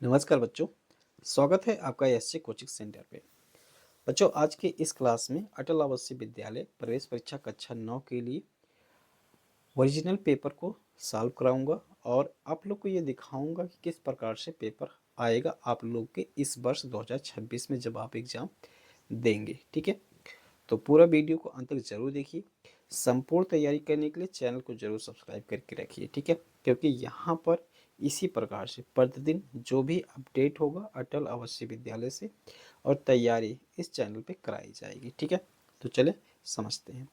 नमस्कार बच्चों। स्वागत है आपका एससी कोचिंग सेंटर पे। बच्चों, आज के इस क्लास में अटल आवासीय विद्यालय प्रवेश परीक्षा कक्षा 9 के लिए ओरिजिनल पेपर को सॉल्व कराऊंगा और आप लोग को ये दिखाऊंगा कि किस प्रकार से पेपर आएगा आप लोग के इस वर्ष 2026 में जब आप एग्ज़ाम देंगे। ठीक है, तो पूरा वीडियो को अंत तक जरूर देखिए। संपूर्ण तैयारी करने के लिए चैनल को जरूर सब्सक्राइब करके रखिए। ठीक है, क्योंकि यहाँ पर इसी प्रकार से प्रतिदिन जो भी अपडेट होगा अटल आवासीय विद्यालय से और तैयारी इस चैनल पे कराई जाएगी। ठीक है, तो चले समझते हैं।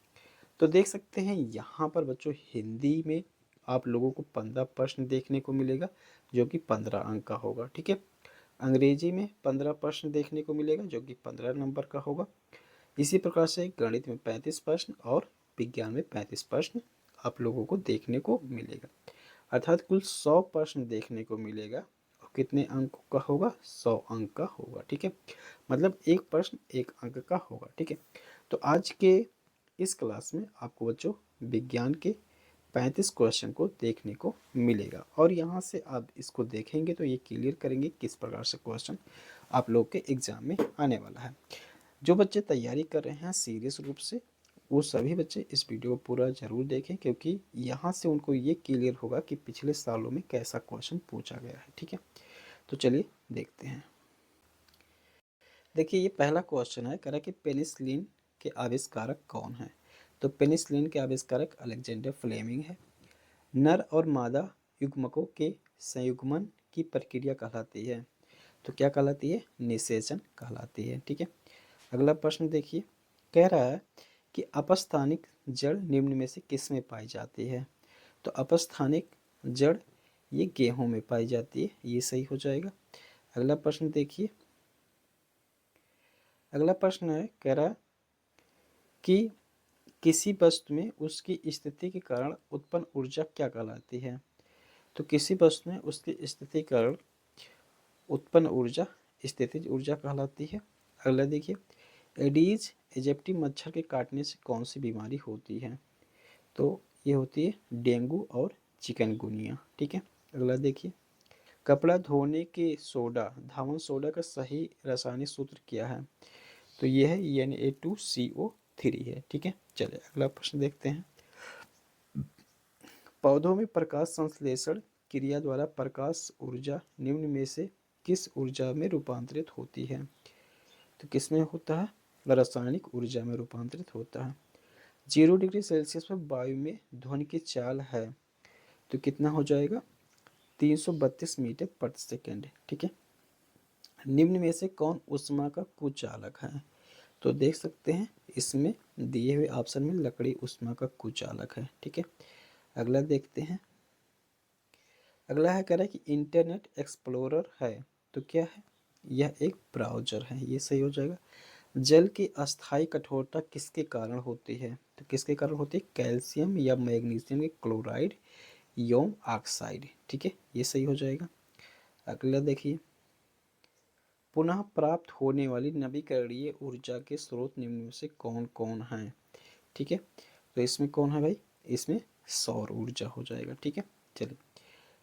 तो देख सकते हैं यहाँ पर बच्चों हिंदी में आप लोगों को 15 प्रश्न देखने को मिलेगा जो कि 15 अंक का होगा। ठीक है, अंग्रेजी में 15 प्रश्न देखने को मिलेगा जो कि 15 नंबर का होगा। इसी प्रकार से गणित में 35 प्रश्न और विज्ञान में 35 प्रश्न आप लोगों को देखने को मिलेगा। अर्थात कुल 100 प्रश्न देखने को मिलेगा। और कितने अंक का होगा? 100 अंक का होगा। ठीक है, मतलब एक प्रश्न 1 अंक का होगा। ठीक है, तो आज के इस क्लास में आपको बच्चों विज्ञान के 35 क्वेश्चन को देखने को मिलेगा और यहाँ से आप इसको देखेंगे तो ये क्लियर करेंगे किस प्रकार से क्वेश्चन आप लोग के एग्जाम में आने वाला है। जो बच्चे तैयारी कर रहे हैं सीरियस रूप से, वो सभी बच्चे इस वीडियो को पूरा ज़रूर देखें, क्योंकि यहाँ से उनको ये क्लियर होगा कि पिछले सालों में कैसा क्वेश्चन पूछा गया है। ठीक है, तो चलिए देखते हैं। देखिए, ये पहला क्वेश्चन है, कह रहा है कि पेनिसिलिन के आविष्कारक कौन है। तो पेनिसिलिन के आविष्कारक अलेक्जेंडर फ्लेमिंग है। नर और मादा युग्मकों के संयुग्मन की प्रक्रिया कहलाती है। तो क्या कहलाती है? निषेचन कहलाती है। ठीक है, अगला प्रश्न देखिए, कह रहा है कि अपस्थानिक जड़ निम्न में से किस में पाई जाती है। तो अपस्थानिक जड़ ये गेहूं में पाई जाती है, ये सही हो जाएगा। अगला प्रश्न देखिए, अगला प्रश्न है, कह रहा है कि किसी वस्तु में उसकी स्थिति के कारण उत्पन्न ऊर्जा क्या कहलाती है। तो किसी वस्तु में उसकी स्थिति के कारण उत्पन्न ऊर्जा स्थितिज ऊर्जा कहलाती है। अगला देखिए, एडीज इजिप्टी मच्छर के काटने से कौन सी बीमारी होती है। तो ये होती है डेंगू और चिकनगुनिया। ठीक है, अगला देखिए, कपड़ा धोने के सोडा धावन सोडा का सही रासायनिक सूत्र क्या है। तो ये है Na2CO3 है। ठीक है, चलिए अगला प्रश्न देखते हैं। पौधों में प्रकाश संश्लेषण क्रिया द्वारा प्रकाश ऊर्जा निम्न में से किस ऊर्जा में रूपांतरित होती है। तो किस में होता है? रासायनिक ऊर्जा में रूपांतरित होता है। 0 डिग्री सेल्सियस पर वायु में ध्वनि की चाल है तो कितना हो जाएगा? 332 मीटर प्रति सेकेंड। ठीक है, निम्न में से कौन ऊष्मा का कुचालक है। तो देख सकते हैं इसमें दिए हुए ऑप्शन में लकड़ी ऊष्मा का कुचालक है। ठीक है, अगला देखते हैं। अगला है, कह रहा है कि इंटरनेट एक्सप्लोरर है तो क्या है? यह एक ब्राउजर है, ये सही हो जाएगा। जल की अस्थायी कठोरता किसके कारण होती है। तो किसके कारण होती है? कैल्शियम या मैग्नीशियम के क्लोराइड यौम ऑक्साइड। ठीक है, ये सही हो जाएगा। अगला देखिए, पुनः प्राप्त होने वाली नवीकरणीय ऊर्जा के स्रोत निम्न में से कौन कौन हैं। ठीक है, तो इसमें कौन है भाई? इसमें सौर ऊर्जा हो जाएगा। ठीक है, चलिए,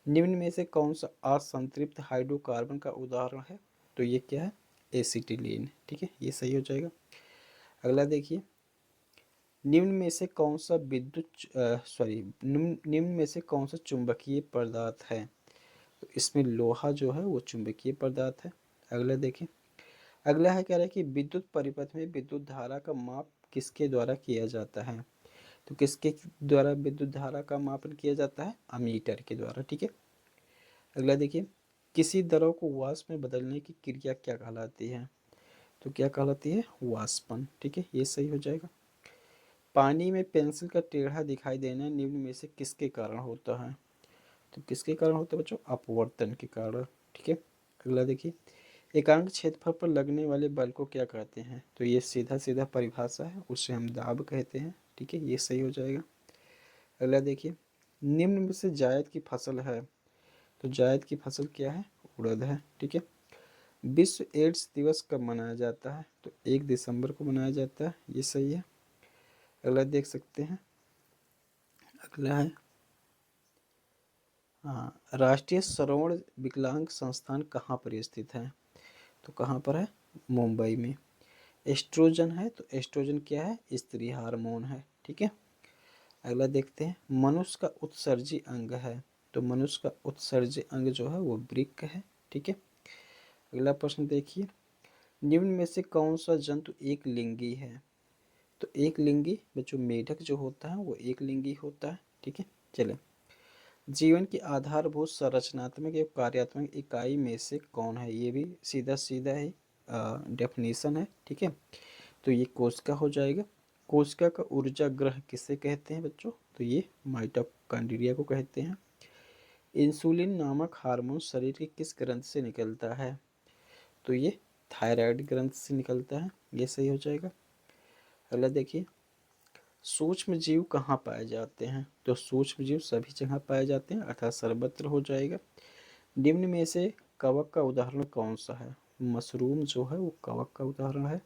निम्न में से कौन सा असंतृप्त हाइड्रोकार्बन का उदाहरण है। तो ये क्या है? एसिटिलीन। ठीक है, ये सही हो जाएगा। अगला देखिए, निम्न में से कौन सा निम्न में से कौन सा चुंबकीय पदार्थ है। तो इसमें लोहा जो है वो चुंबकीय पदार्थ है। अगला देखिए, अगला है, कह रहा है कि विद्युत परिपथ में विद्युत धारा का माप किसके द्वारा किया जाता है। तो किसके द्वारा विद्युत धारा का मापन किया जाता है? अमीटर के द्वारा। ठीक है, अगला देखिए, किसी द्रव को वाष्प में बदलने की क्रिया क्या कहलाती है। तो क्या कहलाती है? वाष्पन। ठीक है, ये सही हो जाएगा। पानी में पेंसिल का टेढ़ा दिखाई देना निम्न में से किसके कारण होता है। तो किसके कारण होता है बच्चों? अपवर्तन के कारण। ठीक है, अगला देखिए, एकांक क्षेत्रफल पर लगने वाले बल को क्या कहते हैं। तो ये सीधा सीधा परिभाषा है, उसे हम दाब कहते हैं। ठीक है, ये सही हो जाएगा। अगला देखिए, निम्न में से जायद की फसल है। तो जायद की फसल क्या है? उड़द है। ठीक है, विश्व एड्स दिवस कब मनाया जाता है। तो 1 दिसंबर को मनाया जाता है, ये सही है। अगला देख सकते हैं, अगला है, हाँ, राष्ट्रीय श्रवण विकलांग संस्थान कहाँ पर स्थित है? तो कहाँ पर है? मुंबई में। एस्ट्रोजन है, तो एस्ट्रोजन क्या है? स्त्री हार्मोन है। ठीक है, अगला देखते हैं। मनुष्य का उत्सर्जी अंग है, तो मनुष्य का उत्सर्जी अंग जो है वो वृक्क है। ठीक है, अगला प्रश्न देखिए। निम्न में से कौन सा जंतु एक लिंगी है? तो एक लिंगी बच्चों मेढक जो होता है वो एक लिंगी होता है। ठीक है, चले। जीवन की आधारभूत संरचनात्मक एवं कार्यात्मक इकाई में से कौन है? ये भी सीधा सीधा ही डेफिनेशन है। ठीक है, तो ये कोशिका हो जाएगा। कोशिका का ऊर्जा ग्रह किसे कहते हैं बच्चों? तो ये माइटोकॉन्ड्रिया को कहते हैं। इंसुलिन नामक हार्मोन शरीर की किस ग्रंथि से निकलता है? तो ये थायराइड ग्रंथि से निकलता है। ये सही हो जाएगा। अगला देखिए। सूक्ष्म जीव कहाँ पाए जाते हैं? तो सूक्ष्म जीव सभी जगह पाए जाते हैं, अर्थात सर्वत्र हो जाएगा। निम्न में से कवक का उदाहरण कौन सा है? मशरूम जो है वो कवक का उदाहरण है।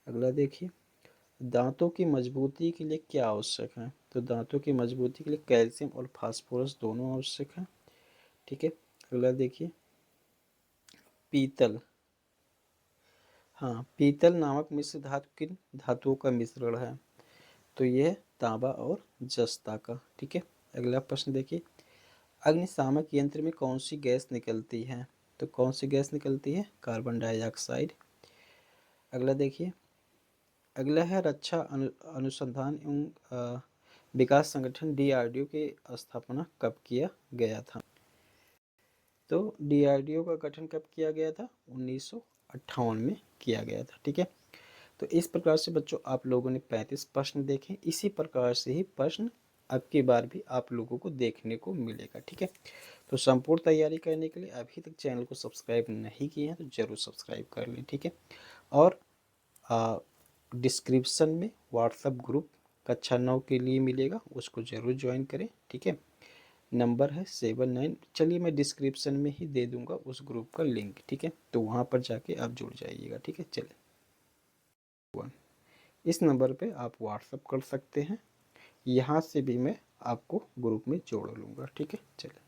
अगला देखिए। दांतों की मजबूती के लिए क्या आवश्यक है? तो दांतों की मजबूती के लिए कैल्शियम और फास्फोरस दोनों आवश्यक है। ठीक है, अगला देखिए। पीतल, हाँ, पीतल नामक मिश्र धातु किन धातुओं का मिश्रण है? तो यह तांबा और जस्ता का। ठीक है, अगला प्रश्न देखिए। अग्निशामक यंत्र में कौन सी गैस निकलती है? तो कौन सी गैस निकलती है? Carbon dioxide. अगला देखिए। अगला है रक्षा अनुसंधान एवं विकास संगठन डीआरडीओ की स्थापना कब किया गया था? तो डीआरडीओ का गठन कब किया गया था? 1958 में किया गया था। ठीक है, तो इस प्रकार से बच्चों आप लोगों ने 35 प्रश्न देखे। इसी प्रकार से ही प्रश्न अब की बार भी आप लोगों को देखने को मिलेगा। ठीक है, तो संपूर्ण तैयारी करने के लिए अभी तक चैनल को सब्सक्राइब नहीं किए हैं तो ज़रूर सब्सक्राइब कर लें। ठीक है, और डिस्क्रिप्शन में व्हाट्सएप ग्रुप कक्षा 9 के लिए मिलेगा, उसको ज़रूर ज्वाइन करें। ठीक है, नंबर है 79। चलिए मैं डिस्क्रिप्शन में ही दे दूंगा उस ग्रुप का लिंक। ठीक है, तो वहाँ पर जाके आप जुड़ जाइएगा। ठीक है, चलिए। इस नंबर पे आप व्हाट्सएप कर सकते हैं, यहाँ से भी मैं आपको ग्रुप में जोड़ लूँगा। ठीक है, चलिए।